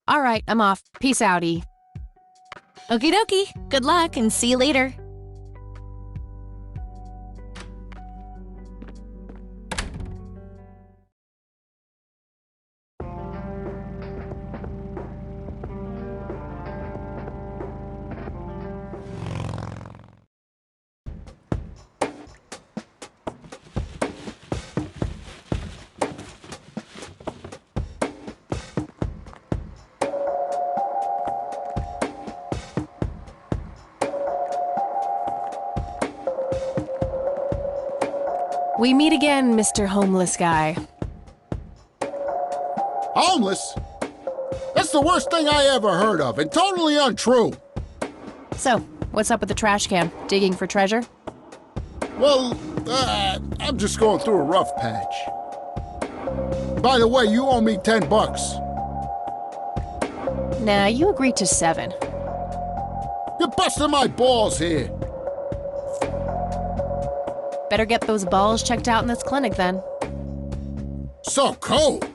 All right, I'm off. Peace outie. Okie dokie. Good luck and see you later. We meet again, Mr. Homeless Guy. Homeless? That's the worst thing I ever heard of, and totally untrue. So, what's up with the trash can? Digging for treasure? Well, I'm just going through a rough patch. By the way, you owe me $10. Nah, you agreed to 7. You're busting my balls here. Better get those balls checked out in this clinic then. So cold.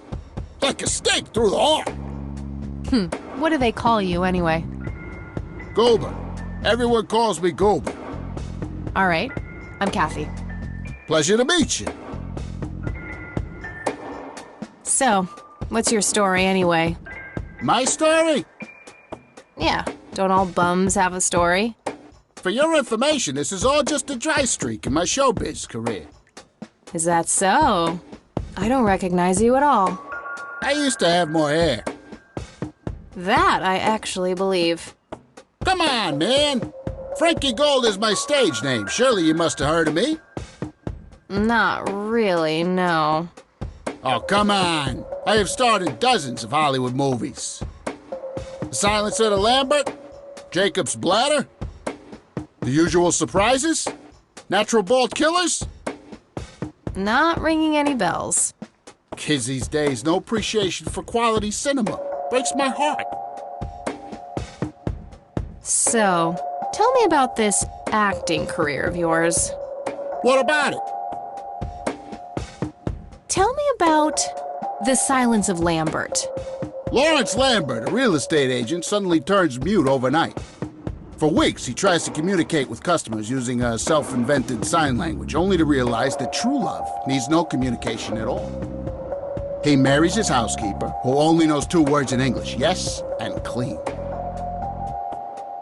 Like a stake through the heart. What do they call you anyway? Goober. Everyone calls me Goober. All right, I'm Kathy. Pleasure to meet you. So, what's your story anyway? My story? Yeah, don't all bums have a story? For your information, this is all just a dry streak in my showbiz career. Is that so? I don't recognize you at all. I used to have more hair. That I actually believe. Come on, man. Frankie Gold is my stage name. Surely you must have heard of me. Not really, no. Oh, come on. I have starred in dozens of Hollywood movies. The Silencer to Lambert, Jacob's Bladder, The Usual Surprises, Natural Bald Killers. Not ringing any bells. Kids these days, no appreciation for quality cinema. Breaks my heart. So, tell me about this acting career of yours. What about it? Tell me about The Silence of Lambert. Lawrence Lambert, a real estate agent, suddenly turns mute overnight. For weeks, he tries to communicate with customers using a self-invented sign language, only to realize that true love needs no communication at all. He marries his housekeeper, who only knows 2 words in English, yes and clean.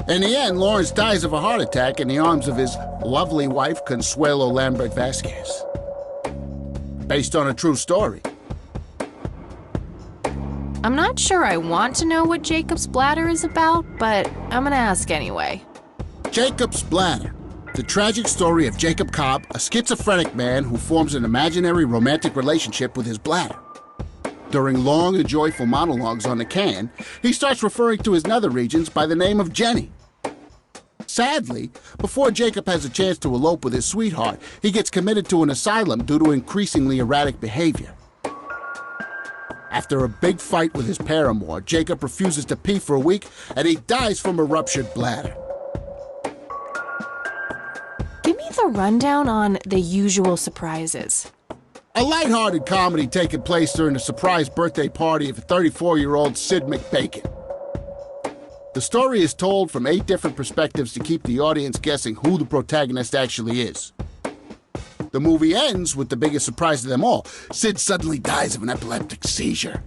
In the end, Lawrence dies of a heart attack in the arms of his lovely wife, Consuelo Lambert Vasquez. Based on a true story. I'm not sure I want to know what Jacob's Bladder is about, but I'm gonna ask anyway. Jacob's Bladder. The tragic story of Jacob Cobb, a schizophrenic man who forms an imaginary romantic relationship with his bladder. During long and joyful monologues on the can, he starts referring to his nether regions by the name of Jenny. Sadly, before Jacob has a chance to elope with his sweetheart, he gets committed to an asylum due to increasingly erratic behavior. After a big fight with his paramour, Jacob refuses to pee for a week, and he dies from a ruptured bladder. Give me the rundown on The Usual Surprises. A lighthearted comedy taking place during the surprise birthday party of 34-year-old Sid McBacon. The story is told from 8 different perspectives to keep the audience guessing who the protagonist actually is. The movie ends with the biggest surprise of them all. Sid suddenly dies of an epileptic seizure.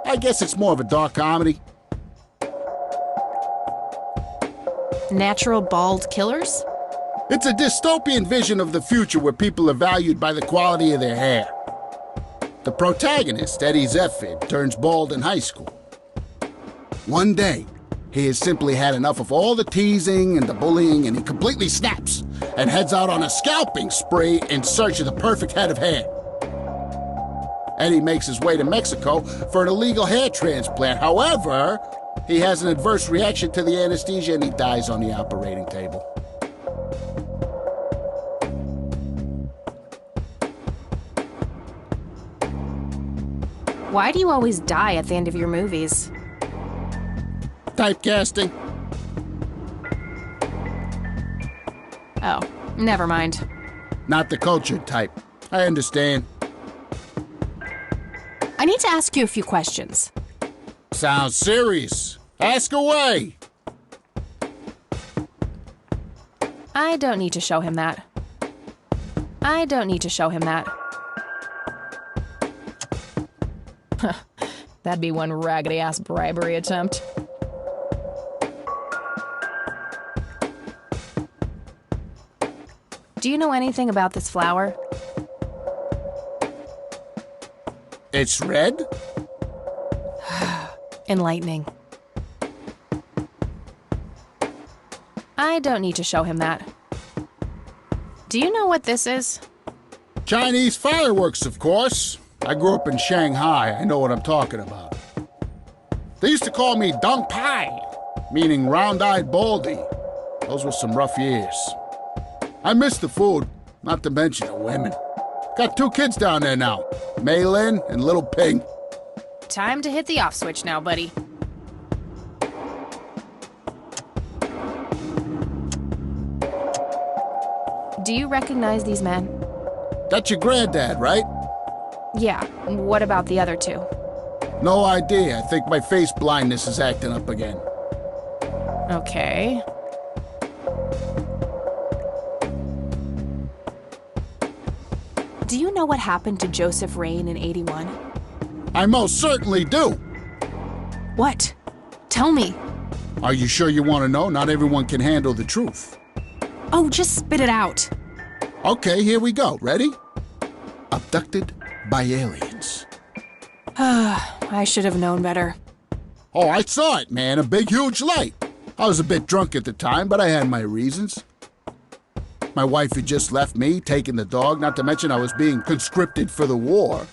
I guess it's more of a dark comedy. Natural Bald Killers? It's a dystopian vision of the future where people are valued by the quality of their hair. The protagonist, Eddie Zephyr, turns bald in high school. One day, he has simply had enough of all the teasing and the bullying, and he completely snaps and heads out on a scalping spree in search of the perfect head of hair. Eddie makes his way to Mexico for an illegal hair transplant. However, he has an adverse reaction to the anesthesia and he dies on the operating table. Why do you always die at the end of your movies? Typecasting. Oh, never mind. Not the cultured type. I understand. I need to ask you a few questions. Sounds serious. Ask away. I don't need to show him that. I don't need to show him that. That'd be one raggedy-ass bribery attempt. Do you know anything about this flower? It's red? Enlightening. I don't need to show him that. Do you know what this is? Chinese fireworks, of course. I grew up in Shanghai. I know what I'm talking about. They used to call me Dong Pai, meaning round-eyed baldy. Those were some rough years. I miss the food, not to mention the women. Got 2 kids down there now, Mei Lin and little Ping. Time to hit the off switch now, buddy. Do you recognize these men? That's your granddad, right? Yeah, what about the other 2? No idea. I think my face blindness is acting up again. Okay. Do you know what happened to Joseph Rain in '81? I most certainly do. What? Tell me. Are you sure you want to know? Not everyone can handle the truth. Oh, just spit it out. Okay, here we go. Ready? Abducted by aliens. I should have known better. Oh, I saw it, man. A big, huge light. I was a bit drunk at the time, but I had my reasons. My wife had just left me, taking the dog, not to mention I was being conscripted for the war.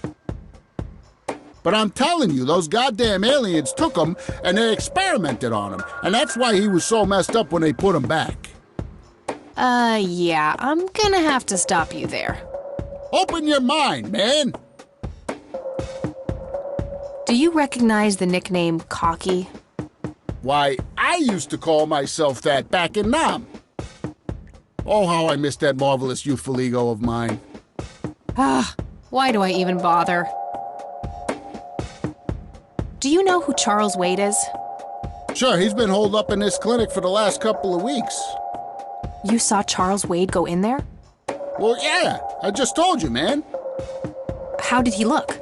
But I'm telling you, those goddamn aliens took him and they experimented on him. And that's why he was so messed up when they put him back. Yeah, I'm gonna have to stop you there. Open your mind, man. Do you recognize the nickname Cocky? Why, I used to call myself that back in Nam. Oh, how I miss that marvelous youthful ego of mine. Why do I even bother? Do you know who Charles Wade is? Sure, he's been holed up in this clinic for the last couple of weeks. You saw Charles Wade go in there? Well, yeah, I just told you, man. How did he look?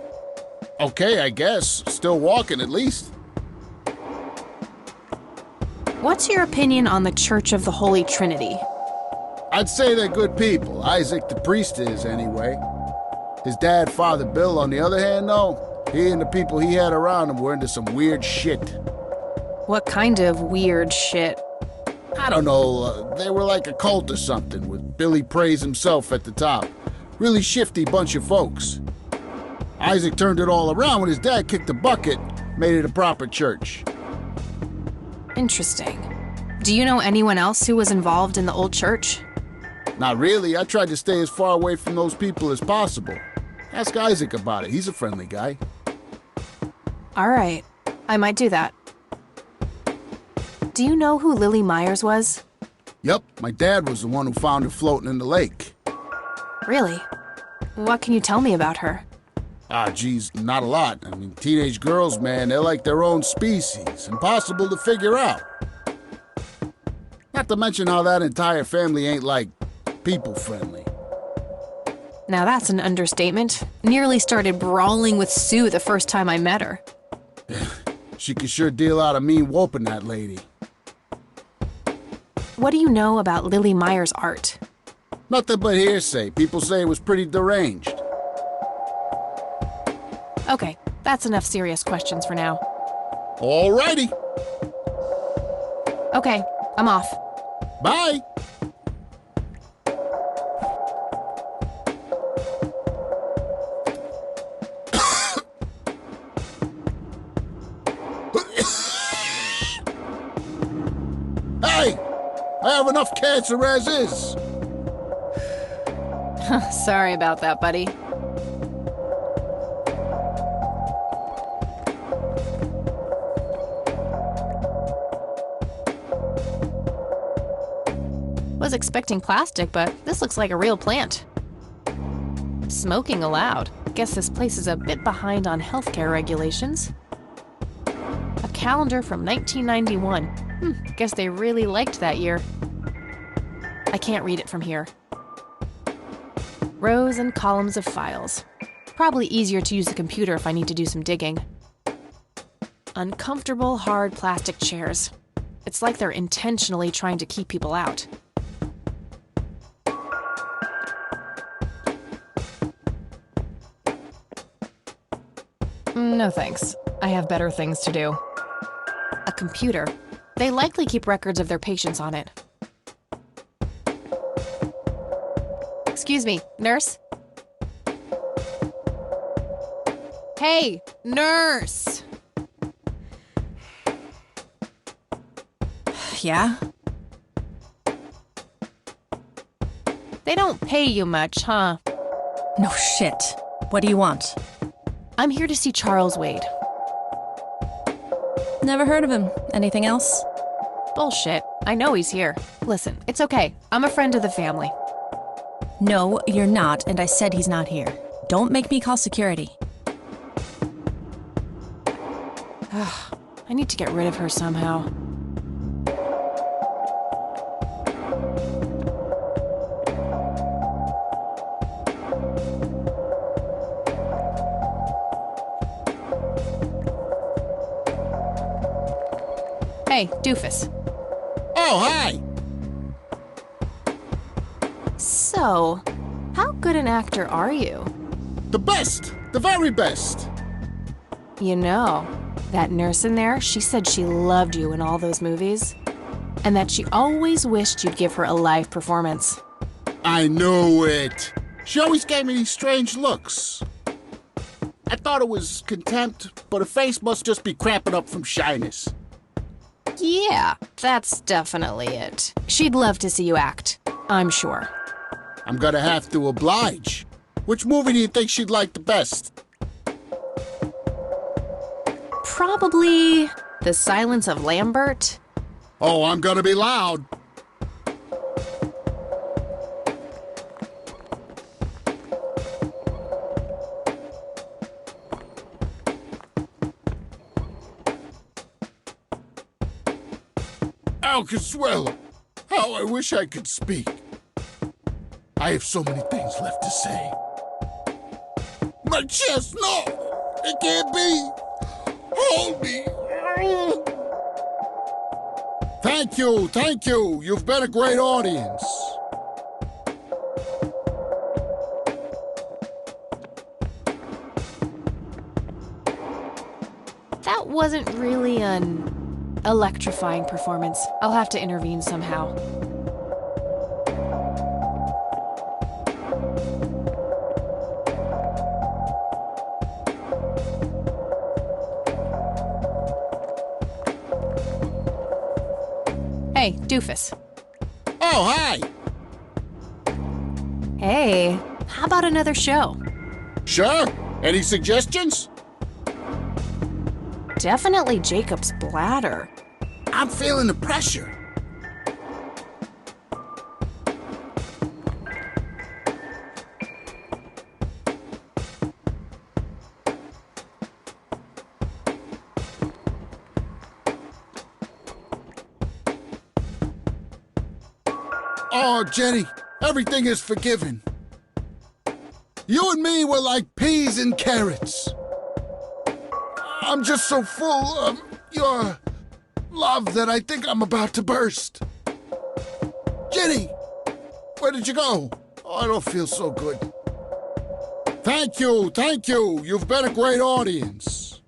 Okay, I guess. Still walking, at least. What's your opinion on the Church of the Holy Trinity? I'd say they're good people. Isaac the priest is, anyway. His dad, Father Bill, on the other hand, though, he and the people he had around him were into some weird shit. What kind of weird shit? I don't know, they were like a cult or something, with Billy Praise himself at the top. Really shifty bunch of folks. Isaac turned it all around when his dad kicked the bucket, made it a proper church. Interesting. Do you know anyone else who was involved in the old church? Not really. I tried to stay as far away from those people as possible. Ask Isaac about it. He's a friendly guy. All right. I might do that. Do you know who Lily Myers was? Yep, my dad was the one who found her floating in the lake. Really? What can you tell me about her? Geez, not a lot. I mean, teenage girls, man, they're like their own species. Impossible to figure out. Not to mention how that entire family ain't, like, people-friendly. Now that's an understatement. Nearly started brawling with Sue the first time I met her. She could sure deal out a mean whooping, that lady. What do you know about Lily Myers' art? Nothing but hearsay. People say it was pretty deranged. Okay, that's enough serious questions for now. Alrighty. Okay, I'm off. Bye. Hey! I have enough cancer as is. Sorry about that, buddy. Was expecting plastic, but this looks like a real plant. Smoking allowed. Guess this place is a bit behind on healthcare regulations. A calendar from 1991. Guess they really liked that year. I can't read it from here. Rows and columns of files. Probably easier to use the computer if I need to do some digging. Uncomfortable, hard plastic chairs. It's like they're intentionally trying to keep people out. No thanks. I have better things to do. A computer. They likely keep records of their patients on it. Excuse me, nurse? Hey, nurse! Yeah? They don't pay you much, huh? No shit. What do you want? I'm here to see Charles Wade. Never heard of him. Anything else? Bullshit. I know he's here. Listen, it's okay. I'm a friend of the family. No, you're not, and I said he's not here. Don't make me call security. I need to get rid of her somehow. Hey, doofus. Oh, hi! So, how good an actor are you? The best! The very best! You know, that nurse in there, she said she loved you in all those movies, and that she always wished you'd give her a live performance. I knew it! She always gave me these strange looks. I thought it was contempt, but her face must just be cramping up from shyness. Yeah, that's definitely it. She'd love to see you act, I'm sure. I'm gonna have to oblige. Which movie do you think she'd like the best? Probably The Silence of Lambert. Oh, I'm gonna be loud. Al Consuelo, how I wish I could speak. I have so many things left to say. My chest, no! It can't be! Hold me! Thank you! You've been a great audience. That wasn't really an electrifying performance. I'll have to intervene somehow. Hey, doofus. Oh, hi! Hey, how about another show? Sure. Any suggestions? Definitely Jacob's bladder. I'm feeling the pressure. Oh, Jenny, everything is forgiven. You and me were like peas and carrots. I'm just so full of your love that I think I'm about to burst. Jenny, where did you go? Oh, I don't feel so good. Thank you. You've been a great audience.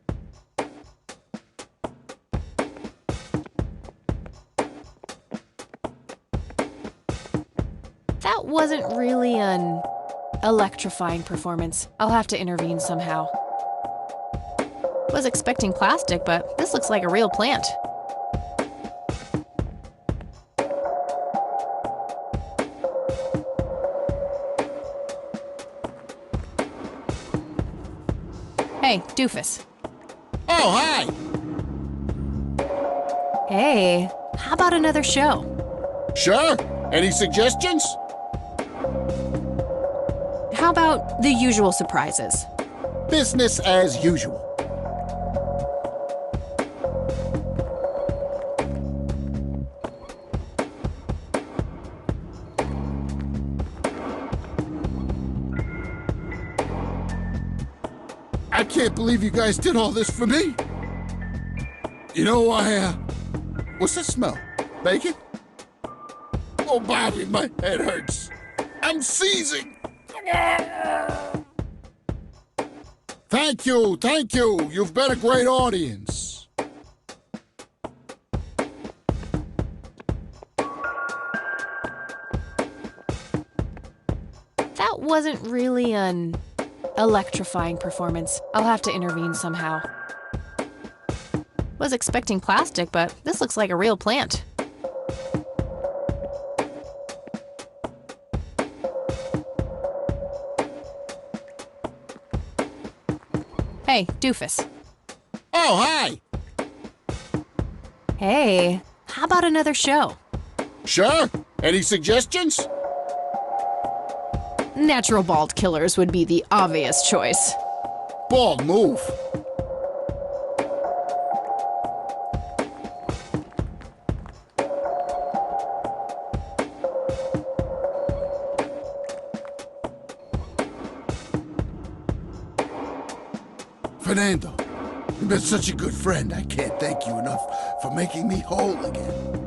That wasn't really an electrifying performance. I'll have to intervene somehow. Was expecting plastic, but this looks like a real plant. Hey, doofus. Oh, hi! Hey, how about another show? Sure. Any suggestions? How about The Usual Surprises? Business as usual. I can't believe you guys did all this for me. You know, what's that smell? Bacon? Oh, Bobby, my head hurts. I'm seizing. Thank you, thank you. You've been a great audience. That wasn't really an electrifying performance. I'll have to intervene somehow. Was expecting plastic, but this looks like a real plant. Hey, doofus. Oh, hi. Hey, how about another show? Sure. Any suggestions? Natural bald killers would be the obvious choice. Bald move. Fernando, you've been such a good friend. I can't thank you enough for making me whole again.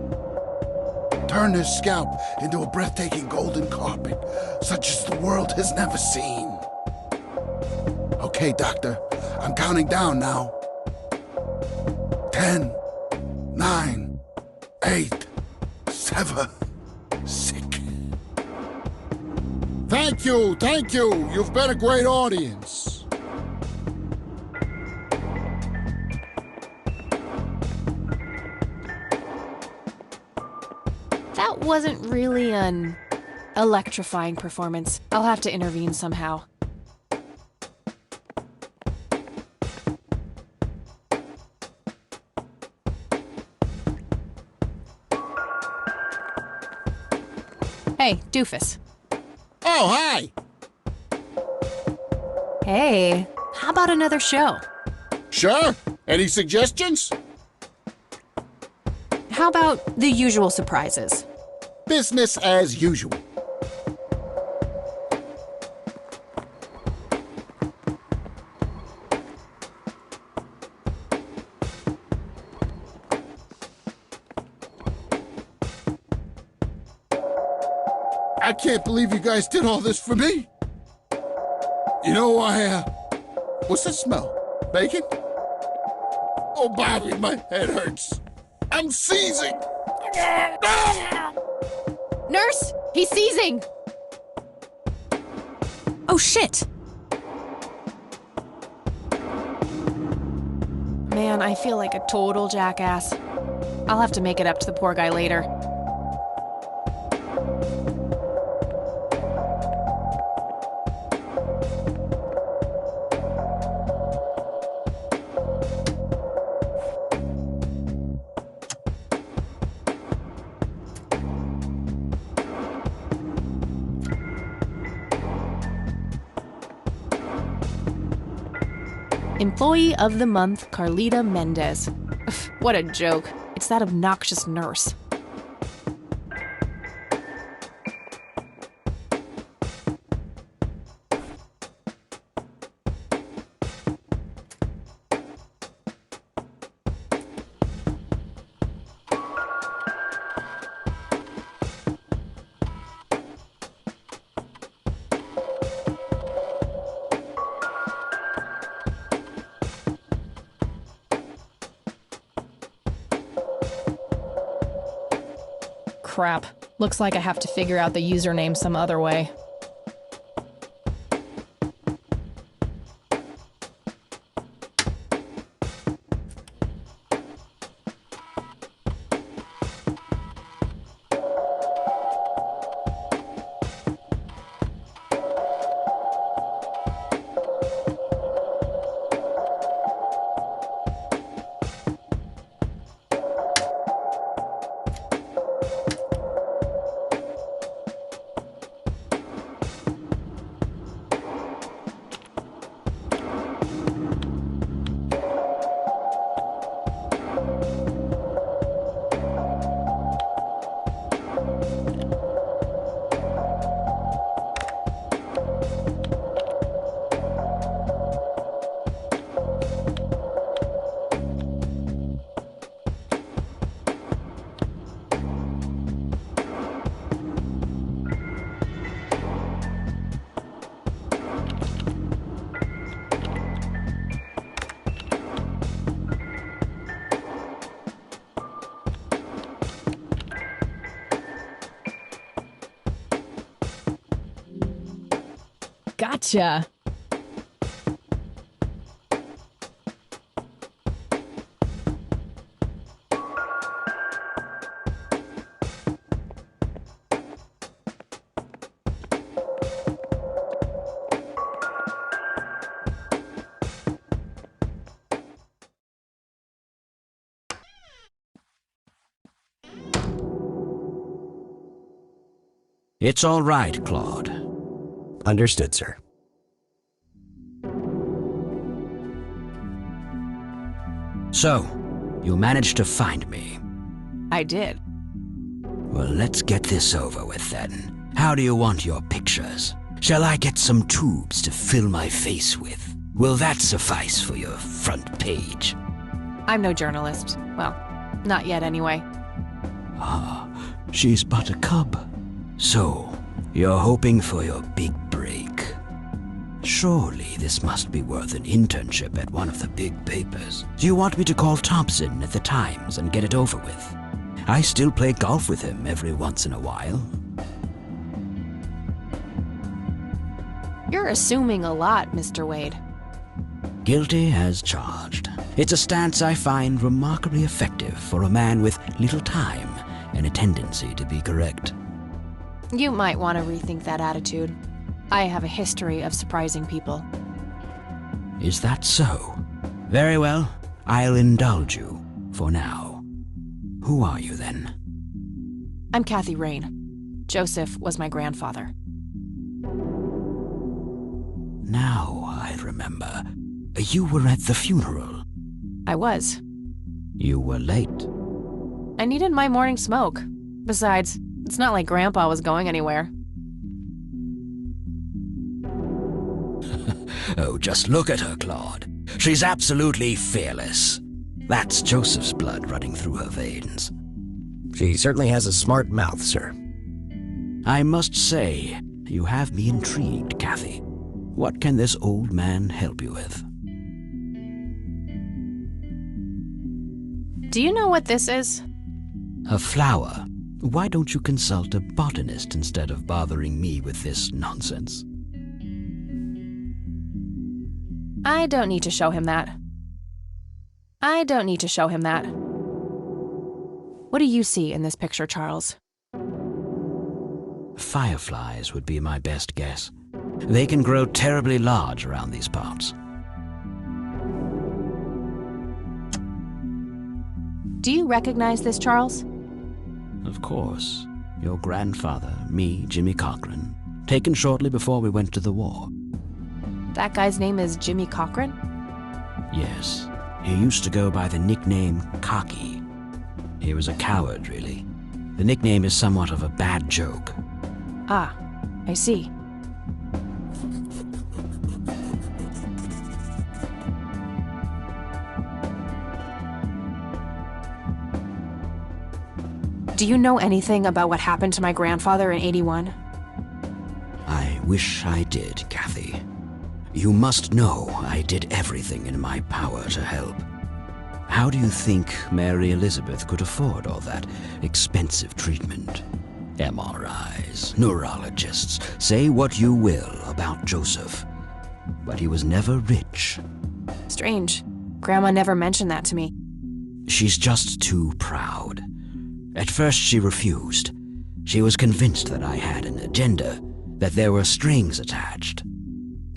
Turn this scalp into a breathtaking golden carpet, such as the world has never seen. Okay, Doctor, I'm counting down now. 10, 9, 8, 7, 6. Thank you, thank you. You've been a great audience. That wasn't really an electrifying performance. I'll have to intervene somehow. Hey, doofus. Oh, hi. Hey, how about another show? Sure. Any suggestions? How about the usual surprises? Business as usual. I can't believe you guys did all this for me. You know, what's that smell? Bacon? Oh, Bobby, my head hurts. I'm seizing. Nurse, he's seizing! Oh shit! Man, I feel like a total jackass. I'll have to make it up to the poor guy later. Employee of the Month, Carlita Mendez. What a joke. It's that obnoxious nurse. Crap. Looks like I have to figure out the username some other way. Gotcha. It's all right, Claude. Understood, sir. So, you managed to find me. I did. Well, let's get this over with then. How do you want your pictures? Shall I get some tubes to fill my face with? Will that suffice for your front page? I'm no journalist. Well, not yet anyway. Ah, she's but a cub. So, you're hoping for your big break. Surely this must be worth an internship at one of the big papers. Do you want me to call Thompson at the Times and get it over with? I still play golf with him every once in a while. You're assuming a lot, Mr. Wade. Guilty as charged. It's a stance I find remarkably effective for a man with little time and a tendency to be correct. You might want to rethink that attitude. I have a history of surprising people. Is that so? Very well, I'll indulge you for now. Who are you then? I'm Kathy Rain. Joseph was my grandfather. Now I remember. You were at the funeral. I was. You were late. I needed my morning smoke. Besides, it's not like Grandpa was going anywhere. Oh, just look at her, Claude. She's absolutely fearless. That's Joseph's blood running through her veins. She certainly has a smart mouth, sir. I must say, you have me intrigued, Kathy. What can this old man help you with? Do you know what this is? A flower. Why don't you consult a botanist instead of bothering me with this nonsense? I don't need to show him that. What do you see in this picture, Charles? Fireflies would be my best guess. They can grow terribly large around these parts. Do you recognize this, Charles? Of course. Your grandfather, me, Jimmy Cochran, taken shortly before we went to the war. That guy's name is Jimmy Cochran? Yes. He used to go by the nickname Cocky. He was a coward, really. The nickname is somewhat of a bad joke. Ah, I see. Do you know anything about what happened to my grandfather in '81? I wish I did, Kathy. You must know I did everything in my power to help. How do you think Mary Elizabeth could afford all that expensive treatment? MRIs, neurologists, say what you will about Joseph, but he was never rich. Strange. Grandma never mentioned that to me. She's just too proud. At first she refused. She was convinced that I had an agenda, that there were strings attached.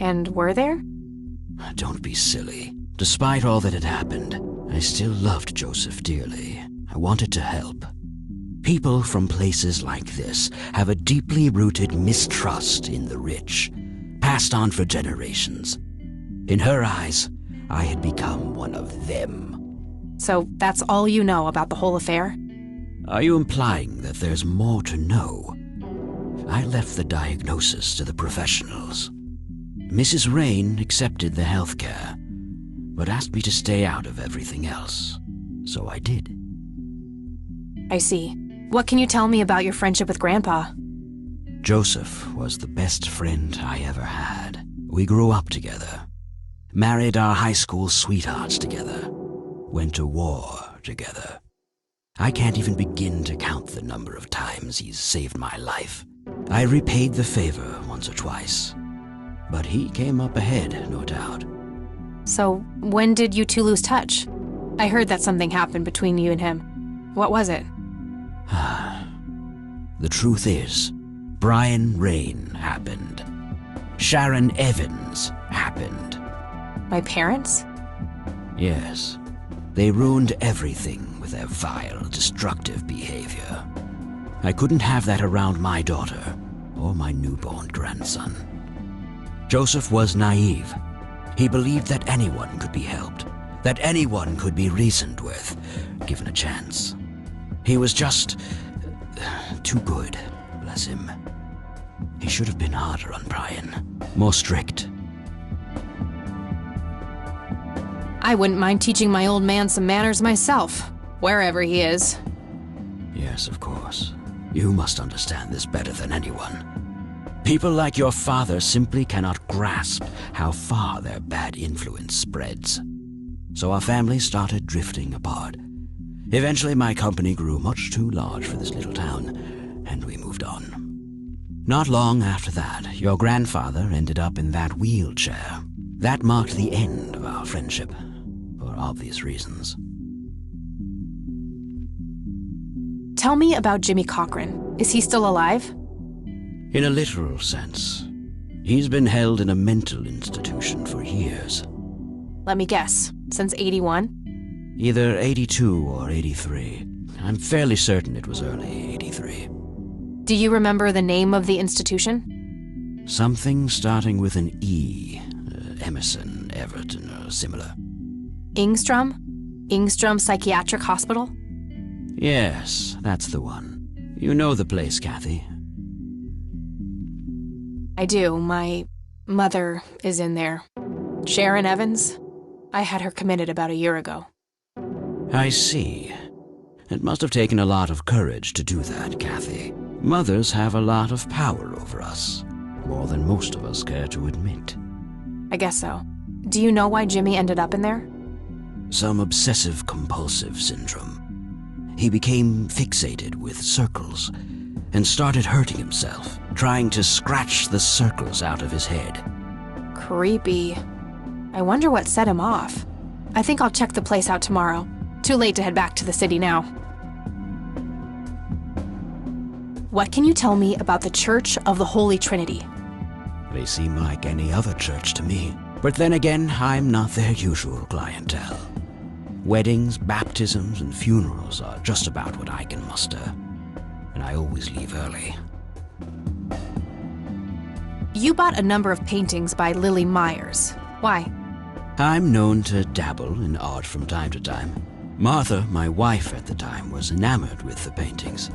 And were there? Don't be silly. Despite all that had happened, I still loved Joseph dearly. I wanted to help. People from places like this have a deeply rooted mistrust in the rich, passed on for generations. In her eyes, I had become one of them. So that's all you know about the whole affair? Are you implying that there's more to know? I left the diagnosis to the professionals. Mrs. Rain accepted the health care, but asked me to stay out of everything else. So I did. I see. What can you tell me about your friendship with Grandpa? Joseph was the best friend I ever had. We grew up together, married our high school sweethearts together, went to war together. I can't even begin to count the number of times he's saved my life. I repaid the favor once or twice. But he came up ahead, no doubt. So, when did you two lose touch? I heard that something happened between you and him. What was it? The truth is, Brian Rain happened. Sharon Evans happened. My parents? Yes. They ruined everything with their vile, destructive behavior. I couldn't have that around my daughter or my newborn grandson. Joseph was naive. He believed that anyone could be helped, that anyone could be reasoned with, given a chance. He was just too good, bless him. He should have been harder on Brian, more strict. I wouldn't mind teaching my old man some manners myself, wherever he is. Yes, of course. You must understand this better than anyone. People like your father simply cannot grasp how far their bad influence spreads. So our family started drifting apart. Eventually my company grew much too large for this little town, and we moved on. Not long after that, your grandfather ended up in that wheelchair. That marked the end of our friendship, for obvious reasons. Tell me about Jimmy Cochran. Is he still alive? In a literal sense. He's been held in a mental institution for years. Let me guess. Since 81? Either 82 or 83. I'm fairly certain it was early 83. Do you remember the name of the institution? Something starting with an E. Emerson, Everton, or similar. Ingstrom? Ingstrom Psychiatric Hospital? Yes, that's the one. You know the place, Kathy. I do. My mother is in there. Sharon Evans? I had her committed about a year ago. I see. It must have taken a lot of courage to do that, Kathy. Mothers have a lot of power over us, more than most of us care to admit. I guess so. Do you know why Jimmy ended up in there? Some obsessive-compulsive syndrome. He became fixated with circles and started hurting himself, trying to scratch the circles out of his head. Creepy. I wonder what set him off. I think I'll check the place out tomorrow. Too late to head back to the city now. What can you tell me about the Church of the Holy Trinity? They seem like any other church to me. But then again, I'm not their usual clientele. Weddings, baptisms, and funerals are just about what I can muster. And I always leave early. You bought a number of paintings by Lily Myers. Why? I'm known to dabble in art from time to time. Martha, my wife at the time, was enamored with the paintings.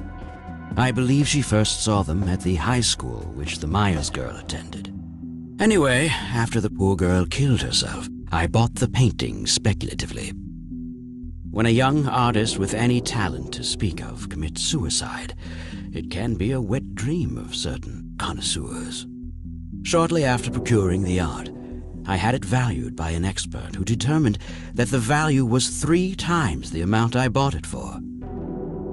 I believe she first saw them at the high school which the Myers girl attended. Anyway, after the poor girl killed herself, I bought the paintings speculatively. When a young artist with any talent to speak of commits suicide, it can be a wet dream of certain connoisseurs. Shortly after procuring the art, I had it valued by an expert who determined that the value was 3 times the amount I bought it for.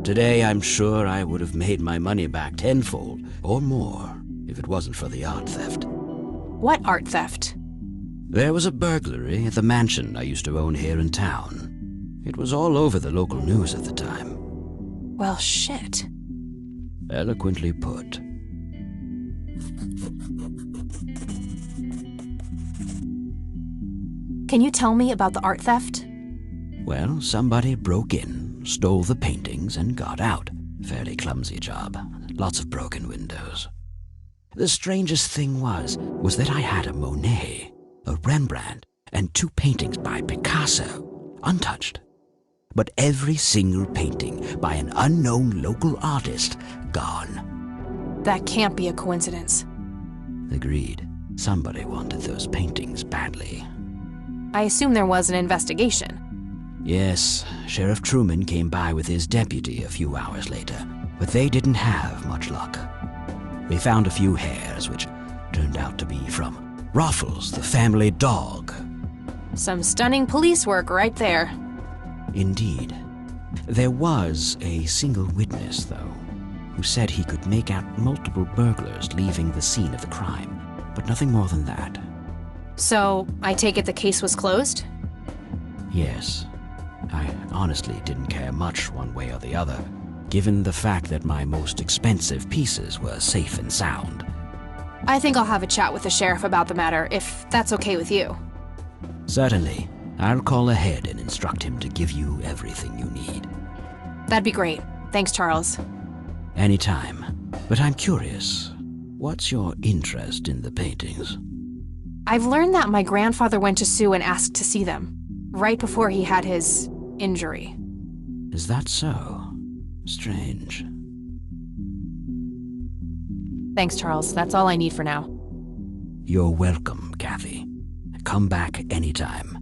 Today, I'm sure I would have made my money back tenfold or more if it wasn't for the art theft. What art theft? There was a burglary at the mansion I used to own here in town. It was all over the local news at the time. Well, shit. Eloquently put. Can you tell me about the art theft? Well, somebody broke in, stole the paintings, and got out. Fairly clumsy job. Lots of broken windows. The strangest thing was that I had a Monet, a Rembrandt, and 2 paintings by Picasso, untouched. But every single painting by an unknown local artist, gone. That can't be a coincidence. Agreed. Somebody wanted those paintings badly. I assume there was an investigation. Yes, Sheriff Truman came by with his deputy a few hours later, but they didn't have much luck. They found a few hairs, which turned out to be from Ruffles, the family dog. Some stunning police work right there. Indeed. There was a single witness, though, who said he could make out multiple burglars leaving the scene of the crime, but but nothing more than that. So, I take it the case was closed? Yes. I honestly didn't care much one way or the other, given the fact that my most expensive pieces were safe and sound. I think I'll have a chat with the sheriff about the matter, if that's okay with you. Certainly. I'll call ahead and instruct him to give you everything you need. That'd be great. Thanks, Charles. Anytime. But I'm curious, what's your interest in the paintings? I've learned that my grandfather went to Sue and asked to see them, right before he had his injury. Is that so? Strange. Thanks, Charles. That's all I need for now. You're welcome, Kathy. Come back anytime.